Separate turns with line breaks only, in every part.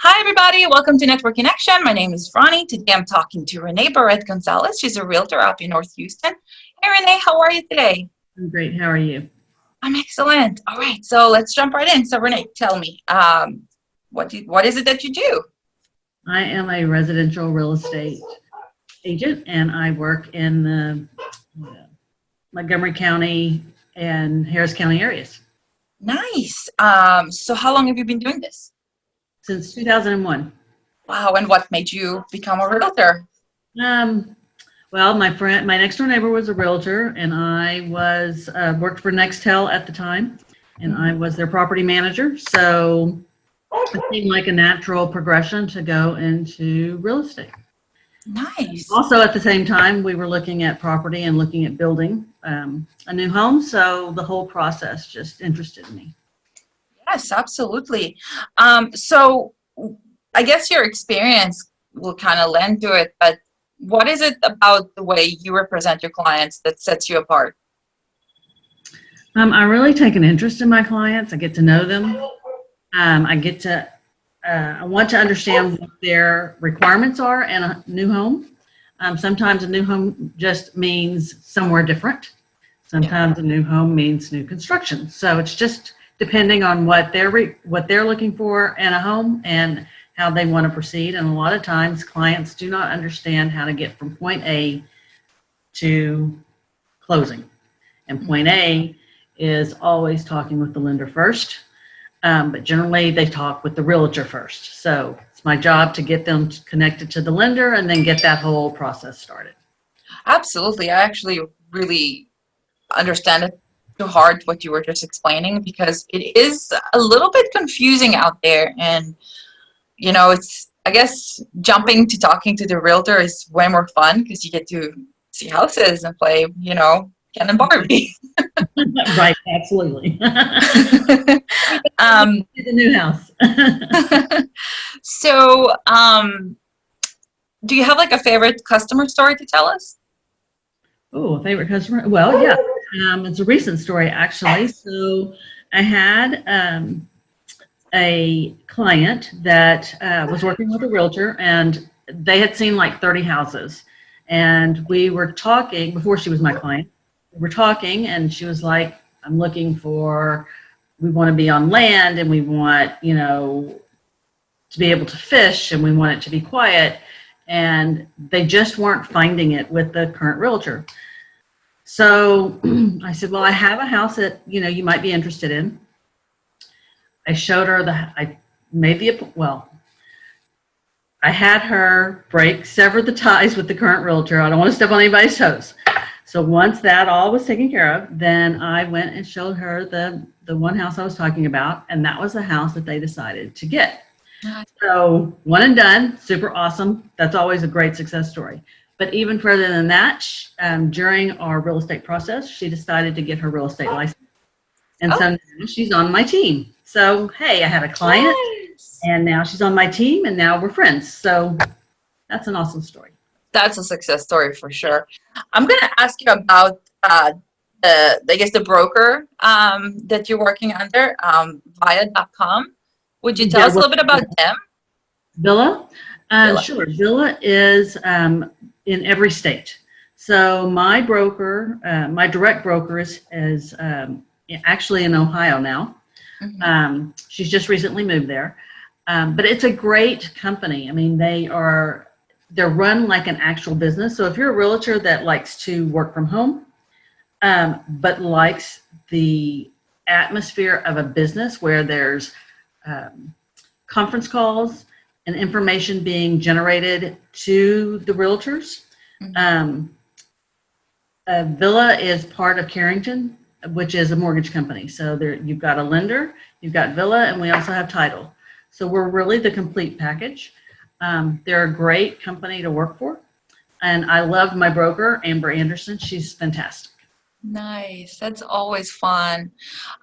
Hi, everybody. Welcome to Network Connection. My name is Roni. Today I'm talking to Renee Barrett-Gonzales. She's a realtor up in North Houston. Hey, Renee, how are you today?
I'm great. How are you?
I'm excellent. All right, so let's jump right in. So, Renee, tell me, what is it that you do?
I am a residential real estate agent, and I work in the Montgomery County and Harris County areas
Nice. So how long have you been doing this?
since 2001.
Wow, and what made you become a realtor?
Well, my next door neighbor was a realtor, and I was worked for Nextel at the time, and I was their property manager. So it seemed like a natural progression to go into real estate.
Nice.
Also, at the same time, we were looking at property and looking at building a new home. So the whole process just interested me.
Yes, absolutely. So I guess your experience will kind of lend to it, but what is it about the way you represent your clients that sets you apart?
I really take an interest in my clients. I get to know them. I want to understand what their requirements are in a new home. Sometimes a new home just means somewhere different. Sometimes a new home means new construction. So it's just depending on what they're looking for in a home and how they want to proceed. And a lot of times clients do not understand how to get from point A to closing. And point A is always talking with the lender first. But generally they talk with the realtor first. So it's my job to get them connected to the lender and then get that whole process started.
Absolutely. I actually really understand it to heart what you were just explaining, because it is a little bit confusing out there. And, it's, I guess, jumping to talking to the realtor is way more fun because you get to see houses and play, Ken and Barbie.
Right, absolutely.
um,
The new house.
so, do you have like a favorite customer story to tell us?
Oh, favorite customer? Well, yeah. It's a recent story, actually. So I had a client that was working with a realtor, and they had seen like 30 houses. And we were talking before she was my client. We were talking, and she was like, we want to be on land, and we want, to be able to fish, and we want it to be quiet. And they just weren't finding it with the current realtor. So I said, well, I have a house that, you might be interested in. I showed her I had her sever the ties with the current realtor. I don't want to step on anybody's toes. So once that all was taken care of, then I went and showed her the one house I was talking about, and that was the house that they decided to get. So one and done, super awesome. That's always a great success story. But even further than that, during our real estate process, she decided to get her real estate license. And so now she's on my team. So, hey, I had a client, and now she's on my team, and now we're friends. So that's an awesome story.
That's a success story for sure. I'm going to ask you about the broker that you're working under, Via.com. Would you tell us a little bit about them?
Villa? Sure. Villa is in every state. So my broker, my direct broker is actually in Ohio now. Mm-hmm. She's just recently moved there. But it's a great company. I mean, they're run like an actual business. So if you're a realtor that likes to work from home, but likes the atmosphere of a business where there's conference calls and information being generated to the realtors. Mm-hmm. Villa is part of Carrington, which is a mortgage company. So you've got a lender, you've got Villa, and we also have title. So we're really the complete package. They're a great company to work for. And I love my broker, Amber Anderson. She's fantastic.
Nice. That's always fun.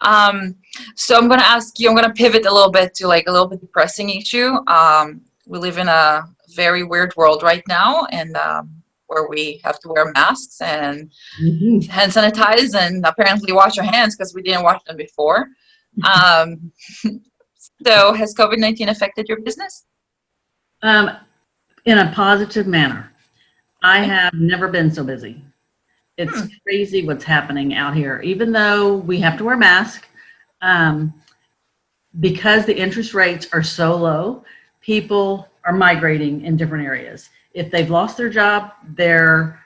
So I'm going to ask you, I'm going to pivot a little bit to like a little bit depressing issue. We live in a very weird world right now, and where we have to wear masks and hand sanitize and apparently wash our hands because we didn't wash them before. So has COVID-19 affected your business?
Um, in a positive manner. I have never been so busy. It's crazy what's happening out here. Even though we have to wear masks, um, because the interest rates are so low, people are migrating in different areas. If they've lost their job, they're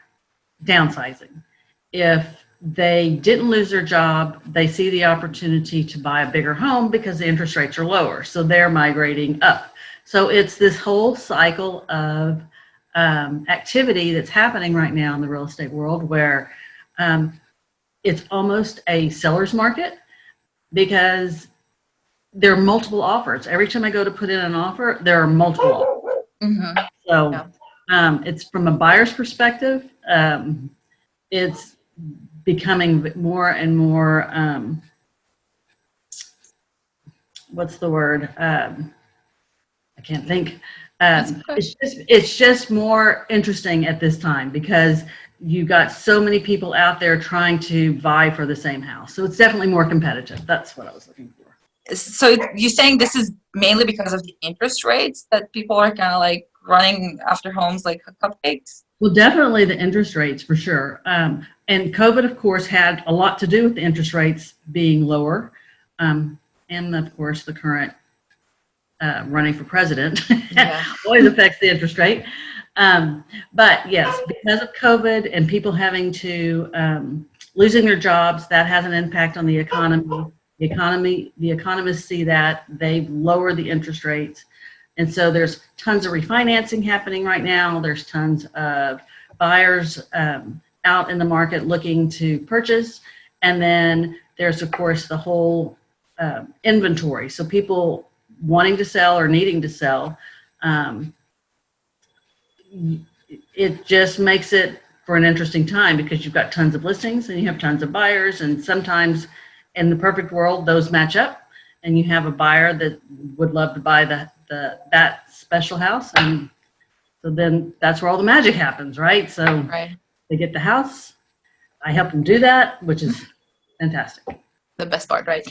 downsizing. If they didn't lose their job, they see the opportunity to buy a bigger home because the interest rates are lower. So they're migrating up. So it's this whole cycle of activity that's happening right now in the real estate world where it's almost a seller's market because there are multiple offers. Every time I go to put in an offer, there are multiple offers.
Mm-hmm.
So
Yeah.
it's from a buyer's perspective, it's becoming more and more, what's the word? I can't think. It's just more interesting at this time because you've got so many people out there trying to vie for the same house. So it's definitely more competitive. That's what I was looking for.
So you're saying this is mainly because of the interest rates that people are kind of like running after homes like cupcakes?
Well, definitely the interest rates for sure. And COVID, of course, had a lot to do with the interest rates being lower. And of course, the current running for president always affects the interest rate. But yes, because of COVID and people having to losing their jobs, that has an impact on the economy. The economists see that they've lowered the interest rates. And so there's tons of refinancing happening right now. There's tons of buyers out in the market looking to purchase. And then there's, of course, the whole inventory. So people wanting to sell or needing to sell. It just makes it for an interesting time because you've got tons of listings and you have tons of buyers. And sometimes in the perfect world, those match up. And you have a buyer that would love to buy that special house, and so then that's where all the magic happens, right? So they get the house. I help them do that, which is fantastic.
The best part, right?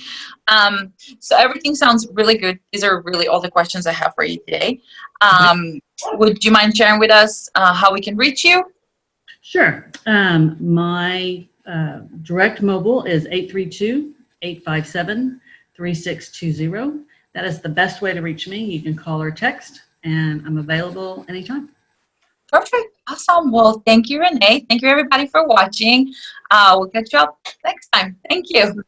So everything sounds really good. These are really all the questions I have for you today. Would you mind sharing with us how we can reach you?
Sure. My direct mobile is 832-857-3620. That is the best way to reach me. You can call or text, and I'm available anytime.
Perfect. Awesome. Well, thank you, Renee. Thank you, everybody, for watching. We'll catch you up next time. Thank you.